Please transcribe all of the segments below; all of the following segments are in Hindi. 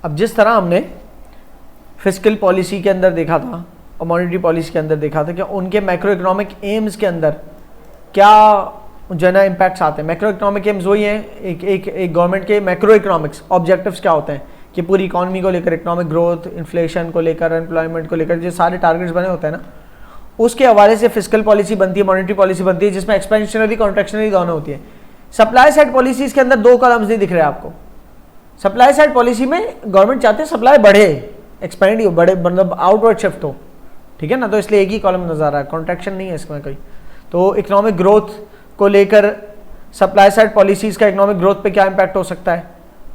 अब जिस तरह हमने फिस्कल पॉलिसी के अंदर देखा था और मॉनेटरी पॉलिसी के अंदर देखा था कि उनके मैक्रो इकोनॉमिक एम्स के अंदर क्या जो है ना इम्पैक्ट्स आते हैं। मैक्रो इकोनॉमिक एम्स वही हैं, एक गवर्नमेंट के मैक्रो इकोनॉमिक्स ऑब्जेक्टिव्स क्या होते हैं कि पूरी इकॉनमी को लेकर, इकोनॉमिक ग्रोथ, इन्फ्लेशन को लेकर, एम्प्लॉयमेंट को लेकर जो सारे टारगेट्स बने होते हैं ना, उसके हवाले से फिस्कल पॉलिसी बनती है, मॉनेटरी पॉलिसी बनती है, जिसमें एक्सपेंशनरी कॉन्ट्रैक्शनरी दोनों होती है। सप्लाई साइड पॉलिसीज के अंदर दो कॉलम्स नहीं दिख रहे आपको। सप्लाई साइड पॉलिसी में गवर्नमेंट चाहते हैं सप्लाई बढ़े, एक्सपेंड हो, बढ़े, मतलब आउटवर्ड शिफ्ट हो, ठीक है ना, तो इसलिए एक ही कॉलम नजर आ रहा है, कॉन्ट्रैक्शन नहीं है इसमें कोई। तो इकोनॉमिक ग्रोथ को लेकर सप्लाई साइड पॉलिसीज का इकोनॉमिक ग्रोथ पे क्या इंपैक्ट हो सकता है,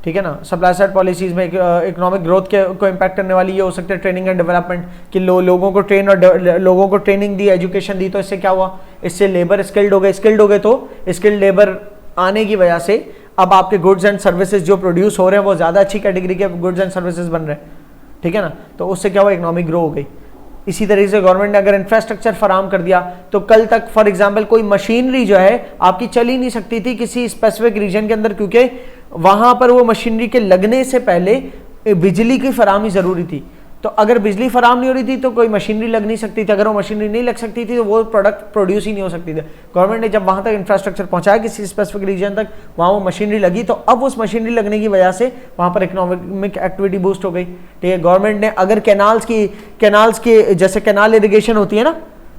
ठीक है ना। सप्लाई साइड पॉलिसीज में इकोनॉमिक ग्रोथ के को इम्पैक्ट करने वाली ये हो सकता है ट्रेनिंग एंड डेवलपमेंट, कि लोगों को ट्रेन और लोगों को ट्रेनिंग दी, एजुकेशन दी, तो इससे क्या हुआ, इससे लेबर स्किल्ड हो गए तो स्किल्ड लेबर आने की वजह से अब आपके गुड्स एंड सर्विसेज जो प्रोड्यूस हो रहे हैं वो ज़्यादा अच्छी कैटेगरी के गुड्स एंड सर्विसेज बन रहे हैं, ठीक है ना, तो उससे क्या हुआ, इकोनॉमिक ग्रो हो गई। इसी तरीके से गवर्नमेंट ने अगर इंफ्रास्ट्रक्चर फराम कर दिया तो कल तक फॉर एग्जांपल कोई मशीनरी जो है आपकी चल ही नहीं सकती थी किसी स्पेसिफिक रीजन के अंदर, क्योंकि वहां पर वो मशीनरी के लगने से पहले बिजली की फराहमी जरूरी थी। तो अगर बिजली फराम नहीं हो रही थी तो कोई मशीनरी लग नहीं सकती थी, अगर वो मशीनरी नहीं लग सकती थी तो वो प्रोडक्ट प्रोड्यूस ही नहीं हो सकती थी। गवर्नमेंट ने जब वहां तक इंफ्रास्ट्रक्चर पहुंचाया किसी स्पेसिफिक रीजन तक, वहां वो मशीनरी लगी, तो अब उस मशीनरी लगने की वजह से वहां पर इकोनॉमिक एक्टिविटी बूस्ट हो गई, ठीक है। गवर्नमेंट ने अगर कैनाल्स की जैसे कैनाल इरिगेशन होती है ना,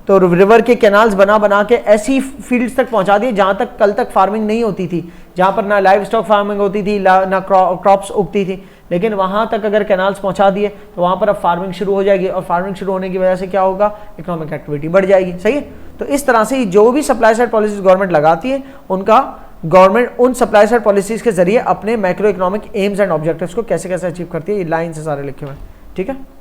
तो रिवर के कैनाल्स बना के ऐसी फील्ड्स तक पहुंचा दिए जहां तक कल तक फार्मिंग नहीं होती थी, जहां पर ना लाइव स्टॉक फार्मिंग होती थी, ना क्रॉप्स उगती थी, लेकिन वहां तक अगर कैनाल्स पहुंचा दिए तो वहां पर अब फार्मिंग शुरू हो जाएगी, और फार्मिंग शुरू होने की वजह से क्या होगा, इकोनॉमिक एक्टिविटी बढ़ जाएगी, सही है। तो इस तरह से जो भी सप्लाई साइड पॉलिसीज गवर्नमेंट लगाती है उनका गवर्नमेंट उन सप्लाई साइड पॉलिसीज के जरिए अपने macro economic AIIMS and objectives को कैसे कैसे अचीव करती है, ये लाइन से सारे लिखे हुए हैं, ठीक है।